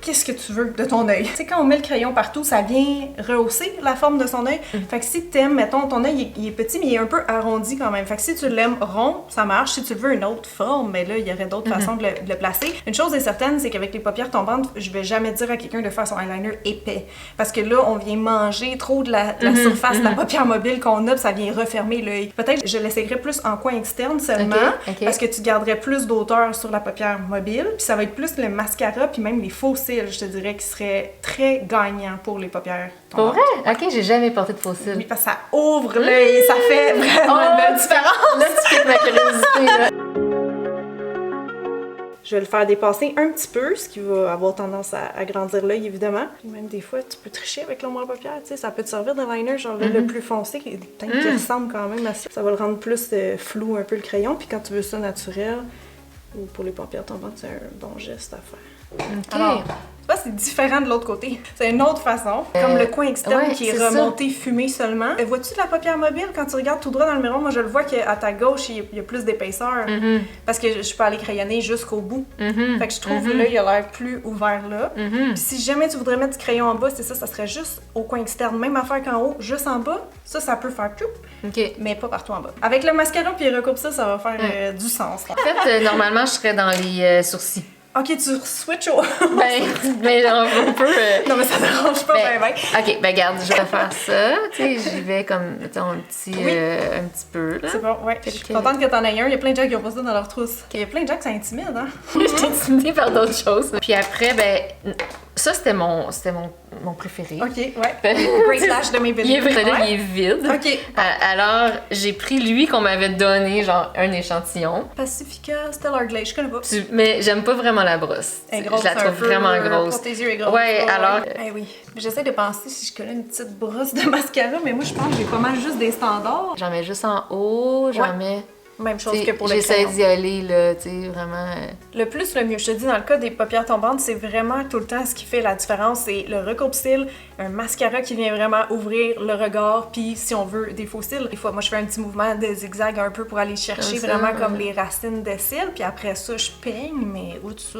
qu'est-ce que tu veux de ton œil. Tu sais, quand on met le crayon partout, ça vient rehausser la forme de son œil. Fait que si t'aimes, mettons, ton œil, il est petit, mais il est un peu arrondi quand même. Fait que si tu l'aimes rond, ça marche. Si tu veux une autre forme, mais là, il y aurait d'autres façons de le placer. Une chose est certaine, c'est qu'avec les paupières tombantes, je vais jamais dire à quelqu'un de faire son eyeliner épais. Parce que là, on vient manger trop de la surface de la paupière mobile qu'on a, puis ça vient refermer l'œil. Peut-être que je l'essayerais plus en coin externe seulement, parce que tu garderais plus d'auteur sur la paupière mobile, puis ça va être plus le mascara, puis même les faux cils, je te dirais, qui serait très gagnant pour les paupières tombantes. Pour vrai? Ok, j'ai jamais porté de faux cils. Oui, parce que ça ouvre l'œil, ça fait vraiment une belle différence. Là, tu fais ma curiosité, là. Je vais le faire dépasser un petit peu, ce qui va avoir tendance à agrandir l'œil, évidemment. Puis même des fois, tu peux tricher avec l'ombre à paupière, tu sais, ça peut te servir de liner, genre le plus foncé, qui ressemble quand même à ça. Ça va le rendre plus flou un peu le crayon, puis quand tu veux ça naturel, ou pour les paupières tombantes, c'est un bon geste à faire. Alors, tu vois, c'est différent de l'autre côté. C'est une autre façon. Comme le coin externe qui est remonté fumé seulement. Vois-tu la paupière mobile quand tu regardes tout droit dans le miroir? Moi, je le vois qu'à ta gauche, il y a plus d'épaisseur. Parce que je peux aller crayonner jusqu'au bout. Fait que je trouve que l'œil a l'air plus ouvert là. Puis si jamais tu voudrais mettre du crayon en bas, c'est ça serait juste au coin externe. Même affaire qu'en haut, juste en bas, ça peut faire tout. Mais pas partout en bas. Avec le mascara puis les recoupes, ça va faire du sens. En fait, normalement, je serais dans les sourcils. Ok, tu switches au. Mais genre, un peu. Non, mais ça dérange pas, Ok, regarde, je vais faire ça. Tu sais, j'y vais comme, mettons, un petit peu. Là. C'est bon, ouais. Je suis contente que t'en aies un. Il y a plein de gens qui ont pas ça dans leur trousse. Il y a plein de gens qui s'intimident, hein. Je suis intimidée par d'autres choses. Puis après, ça, c'était mon préféré. Ok, ouais. Great Lash de Maybelline. Il est vide. Ok. Alors, j'ai pris lui qu'on m'avait donné, genre, un échantillon. Pacifica Stellar Glaze, je connais pas. Mais j'aime pas vraiment la brosse. Elle est grosse, je la trouve vraiment grosse. Pour tes yeux, elle est grosse. Ouais, alors. Oui. J'essaie de penser si je connais une petite brosse de mascara, mais moi, je pense que j'ai pas mal juste des standards. J'en mets juste en haut, j'en mets. Même chose que pour le J'essaie crayon. d'y aller, là, tu sais, vraiment... Le plus, le mieux. Je te dis, dans le cas des paupières tombantes, c'est vraiment tout le temps ce qui fait la différence. C'est le recourbe-cils, un mascara qui vient vraiment ouvrir le regard, puis si on veut, des faux cils. Des fois, moi, je fais un petit mouvement de zigzag un peu pour aller chercher vraiment comme les racines de cils, puis après ça, je peigne, mais au de ça...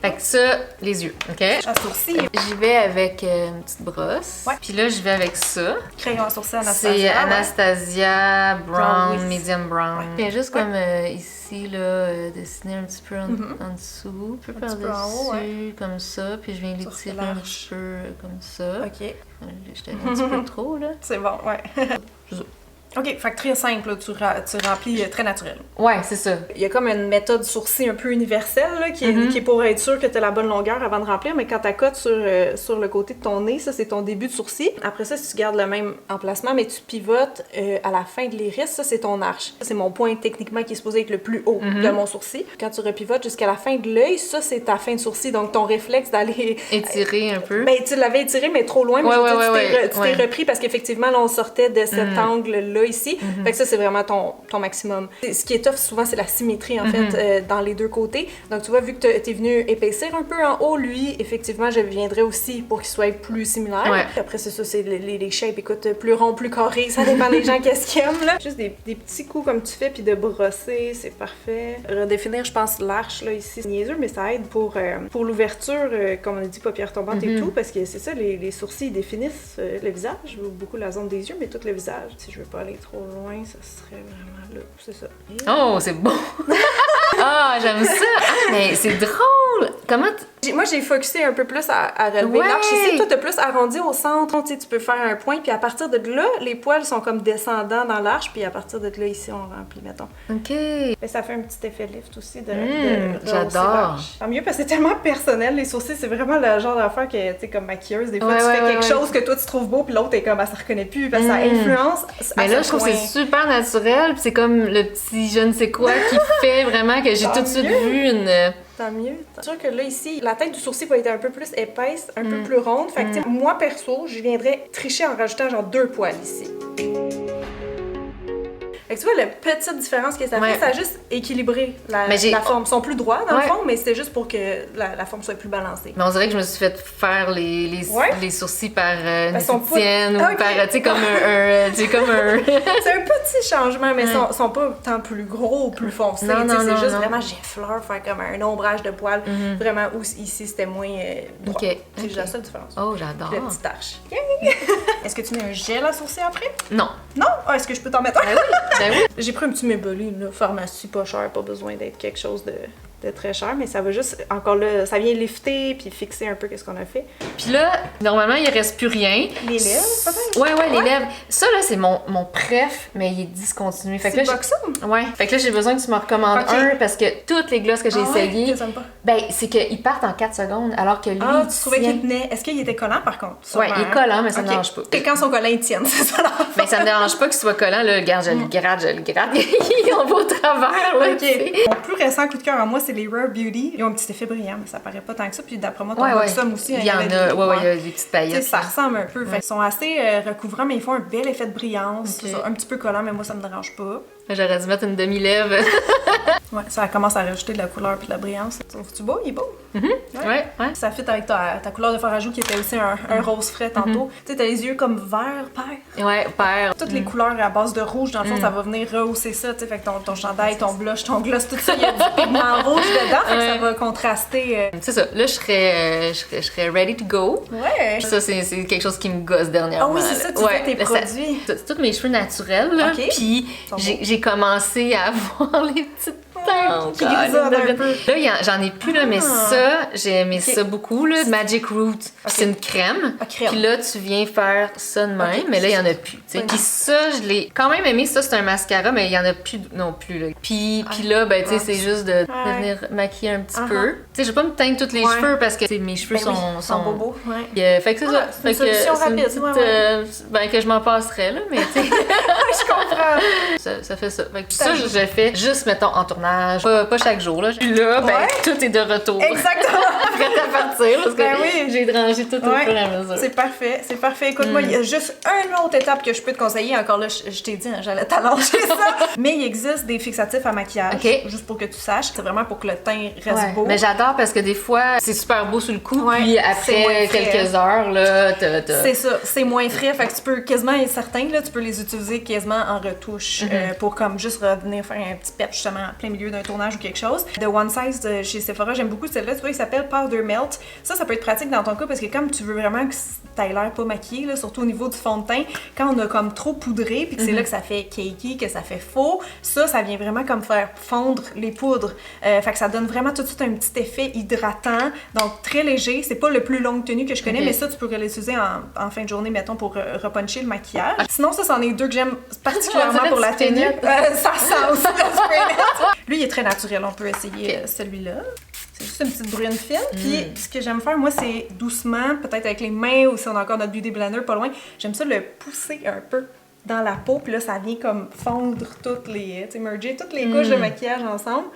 Fait que ça, les yeux, OK? À sourcil. J'y vais avec une petite brosse. Ouais. Puis là, je vais avec ça. Crayon à sourcil Anastasia. C'est Anastasia Brown, Brown, medium brown. Ouais. Je viens juste comme ici, là, dessiner un petit peu en dessous, un peu par-dessus, comme ça. Puis je viens l'étirer un petit peu comme ça. OK. Je t'ai un petit peu trop, là. C'est bon, ouais. OK, fait que très simple, là, tu remplis très naturel. Ouais, c'est ça. Il y a comme une méthode sourcil un peu universelle là, qui est pour être sûr que tu as la bonne longueur avant de remplir, mais quand tu accotes sur le côté de ton nez, ça c'est ton début de sourcil. Après ça, si tu gardes le même emplacement, mais tu pivotes à la fin de l'iris, ça c'est ton arche. Ça, c'est mon point techniquement qui est supposé être le plus haut de mon sourcil. Quand tu repivotes jusqu'à la fin de l'œil, ça c'est ta fin de sourcil, donc ton réflexe d'aller... Étirer un peu. Ben, tu l'avais étiré, mais trop loin, mais tu t'es repris parce qu'effectivement, là, on sortait de cet angle-là ici. Fait que ça, c'est vraiment ton maximum. Ce qui est tough, souvent, c'est la symétrie, en fait, dans les deux côtés. Donc, tu vois, vu que t'es venu épaissir un peu en haut, lui, effectivement, je viendrais aussi pour qu'il soit plus similaire. Ouais. Après, c'est ça, c'est les shapes, écoute, plus rond, plus carré, ça dépend des gens qu'est-ce qu'ils aiment, là. Juste des petits coups comme tu fais, puis de brosser, c'est parfait. Redéfinir, je pense, l'arche, là, ici, c'est niaiseux, mais ça aide pour l'ouverture, comme on a dit, paupières tombantes et tout, parce que c'est ça, les sourcils, ils définissent le visage, beaucoup la zone des yeux, mais tout le visage. Si je veux pas aller trop loin, ça serait vraiment là. C'est ça. Oh, c'est bon! Ah, j'aime ça! Ah, mais c'est drôle! Comment Moi, j'ai focusé un peu plus à relever l'arche ici. Toi, t'as plus arrondi au centre. Tu sais, tu peux faire un point, puis à partir de là, les poils sont comme descendants dans l'arche, puis à partir de là, ici, on remplit, mettons. OK. Et ça fait un petit effet lift aussi de j'adore. Tant mieux, parce que c'est tellement personnel, les sourcils, c'est vraiment le genre d'affaire que, tu sais, comme maquilleuse, des fois, tu fais quelque chose que toi, tu trouves beau, puis l'autre est comme, elle se reconnaît plus, parce que ça influence. Mais là, je trouve que c'est super naturel, puis c'est comme le petit je ne sais quoi qui fait vraiment que j'ai tout de suite vu une... Tant mieux. C'est sûr que là, ici, la tête du sourcil va être un peu plus épaisse, un peu plus ronde. Fait que, tu sais, moi, perso, je viendrais tricher en rajoutant genre 2 poils ici. Fait que tu vois, la petite différence que ça fait, ça a juste équilibré la forme. Ils sont plus droits, dans le fond, mais c'était juste pour que la forme soit plus balancée. Mais on dirait que je me suis fait faire les sourcils par une esthéticienne ou par, tu sais, comme un... C'est un petit changement, mais ils sont pas tant plus gros ou plus foncés. C'est juste vraiment, j'effleure, faire comme un ombrage de poils. Vraiment, où ici, c'était moins droit. C'est juste la seule différence. Oh, j'adore. La petite tache. Est-ce que tu mets un gel à sourcil après? Non. Non? Ah, est-ce que je peux t'en mettre un? Ben oui. J'ai pris un petit Maybelline, là, pharmacie pas cher, pas besoin d'être quelque chose de très cher, mais ça va juste, encore là, ça vient lifter puis fixer un peu qu'est-ce qu'on a fait. Puis là, normalement, il reste plus rien. Les lèvres, peut-être? Ouais, les lèvres. Ça, là, c'est mon préf, mais il est discontinué. Fait que là, Boxon? Fait que là, j'ai besoin que tu me recommandes un parce que toutes les glosses que j'ai essayées, ben, c'est qu'ils partent en 4 secondes, alors que lui, tu trouvais qu'il tenait... Est-ce qu'il était collant, par contre? Ouais, il est collant, mais ça me dérange pas. Et quand son collant, il tienne, c'est ça l'affaire. Mais ça me dérange pas qu'il soit collant, là. Regarde, je le gratte. On va au travers, là, Mon plus récent coup de cœur à moi, c'est les Rare Beauty. Ils ont un petit effet brillant, mais ça paraît pas tant que ça. Puis d'après moi, ton Boxum aussi. Il y en a, il y a des petites paillettes. Ça ressemble un peu. Fait qu'ils sont assez recouvrants, mais ils font un bel effet de brillance. Un petit peu collant, mais moi, ça me dérange pas. J'aurais dû mettre une demi-lèvre. Ouais, ça commence à rajouter de la couleur puis de la brillance. Trouves-tu beau? Il est beau? Ouais. Ça fit avec ta couleur de fard à joues qui était aussi un rose frais tantôt. Tu sais, t'as les yeux comme vert, pair. Ouais, pair. Toutes les couleurs à base de rouge, dans le fond, ça va venir rehausser ça. Tu sais, fait que ton chandail, ton blush, ton gloss, tout ça, il y a du pigment rouge dedans. Fait que ça va contraster. C'est ça. Là, je serais ready to go. Ouais. Ça, c'est quelque chose qui me gosse dernièrement. Ah oui, c'est ça, tu fais tes produits. C'est tous mes cheveux naturels, là. Puis j'ai commencé à avoir les petites teintes. Là, j'en ai plus, là, mais ça, j'ai aimé ça beaucoup, là. Magic Root. C'est une crème. Puis là, tu viens faire ça de même, mais là, il y en a plus. Puis ça, je l'ai quand même aimé. Ça, c'est un mascara, mais il y en a plus non plus, là. Puis là, ben, tu sais, c'est juste de venir maquiller un petit peu. Tu sais, je vais pas me teindre tous les cheveux parce que mes cheveux sont bobos. Fait que c'est ça. C'est une solution rapide. Ben, que je m'en passerais, là, mais tu sais. Je comprends. Ça fait ça. Fait que ça, je fais juste, mettons, en tournage. ménage. Pas chaque jour, là. Puis là, ben, tout est de retour. Exactement. Prête à partir, parce que Ben oui. j'ai rangé tout au fur et à mesure. C'est parfait, c'est parfait. Écoute-moi, il y a juste une autre étape que je peux te conseiller. Encore là, je t'ai dit, hein, j'allais t'allonger ça. Mais il existe des fixatifs à maquillage, juste pour que tu saches. C'est vraiment pour que le teint reste beau. Mais j'adore parce que des fois, c'est super beau sur le coup, puis après quelques heures, là, C'est ça, c'est moins frais. Fait que tu peux quasiment, certains, là, tu peux les utiliser quasiment en retouche pour comme juste revenir faire un petit pep justement en plein milieu d'un tournage ou quelque chose. The One Size de chez Sephora, j'aime beaucoup celle-là. Tu vois, il s'appelle Powder Melt. Ça peut être pratique dans ton cas parce que comme tu veux vraiment que t'aies l'air pas maquillé, là, surtout au niveau du fond de teint, quand on a comme trop poudré puis que c'est là que ça fait cakey, que ça fait faux, ça vient vraiment comme faire fondre les poudres. Fait que ça donne vraiment tout de suite un petit effet hydratant, donc très léger. C'est pas le plus longue tenue que je connais, mais ça, tu pourrais l'utiliser en fin de journée, mettons, pour repuncher le maquillage. Sinon, ça, c'en est deux que j'aime particulièrement pour la tenue. Ça sent aussi le spray net. Lui, il est très naturel. On peut essayer celui-là. C'est juste une petite brune fine. Puis ce que j'aime faire, moi, c'est doucement, peut-être avec les mains ou si on a encore notre beauty blender pas loin, j'aime ça le pousser un peu dans la peau. Puis là, ça vient comme fondre toutes les, tu sais, merger toutes les couches de maquillage ensemble.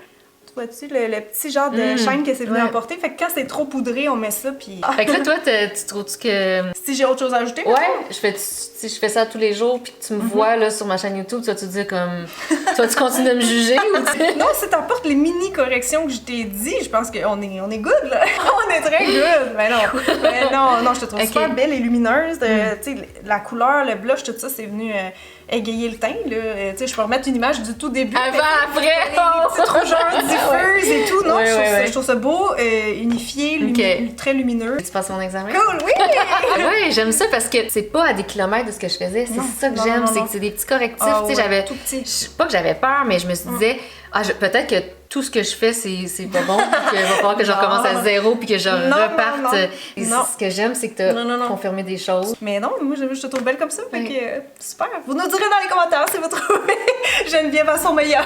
Tu vois-tu le petit genre de shine que c'est venu emporter? Fait que quand c'est trop poudré, on met ça, puis... Fait que là, toi, tu trouves-tu que... Si j'ai autre chose à ajouter? Si je fais ça tous les jours, puis que tu me vois là, sur ma chaîne YouTube, tu vas te dire comme... tu continues de me juger ou... Non, si t'apportes les mini-corrections que je t'ai dit, je pense qu'on est good, là. On est très good. Mais non, je te trouve super belle et lumineuse. Tu sais, la couleur, le blush, tout ça, c'est venu... égayer le teint, là. Tu sais, je peux remettre une image du tout début. Avant, après! Les petites rougeurs diffuses et tout. Non, je trouve ça beau, unifié, très lumineux. Tu passes mon examen? Cool, oui! Oui, j'aime ça parce que c'est pas à des kilomètres de ce que je faisais. C'est ça que j'aime, c'est que c'est des petits correctifs. Tu sais, j'avais... tout petit. Pas que j'avais peur, mais je me suis disais, peut-être que tout ce que je fais, c'est pas bon, puis qu'il va falloir que je recommence à zéro, puis que je reparte. Et ce que j'aime, c'est que t'as confirmé des choses. Mais non, moi, je te trouve belle comme ça, fait que super. Vous nous direz dans les commentaires si vous trouvez Geneviève à son meilleur.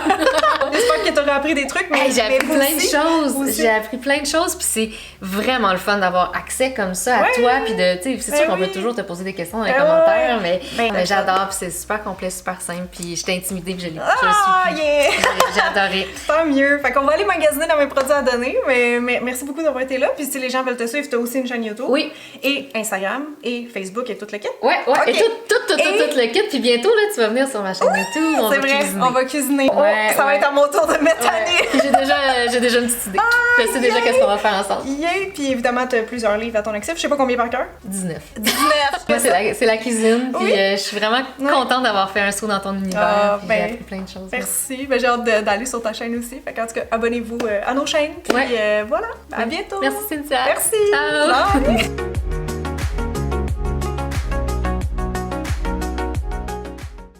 J'espère que t'aurais appris des trucs, mais j'ai appris plein de choses. J'ai appris plein de choses, puis c'est vraiment le fun d'avoir accès comme ça à toi, puis de, tu sais, c'est sûr qu'on peut toujours te poser des questions dans les commentaires, mais j'adore, puis c'est super complet, super simple, puis je t'ai intimidée, puis je l'ai j'ai adoré. Tant mieux. Fait qu'on va aller magasiner dans mes produits à donner, mais merci beaucoup d'avoir été là. Puis si les gens veulent te suivre, t'as aussi une chaîne YouTube. Oui. Et Instagram, et Facebook, et tout le kit. Ouais. Okay. Et tout le kit. Puis bientôt, là, tu vas venir sur ma chaîne YouTube. C'est vrai, on va cuisiner. Ça va être à mon tour de m'étonner. Puis j'ai déjà une petite idée. Je sais déjà qu'est-ce qu'on va faire ensemble. Puis évidemment, t'as plusieurs livres à ton actif. Je sais pas combien par cœur. 19. Moi, c'est la cuisine. Puis je suis vraiment contente d'avoir fait un saut dans ton univers. J'ai appris plein de choses. Merci. J'ai hâte d'aller sur ta chaîne aussi. Fait en tout cas, abonnez-vous à nos chaînes. Puis voilà, à bientôt. Merci Cynthia. Merci. Ciao. Bye.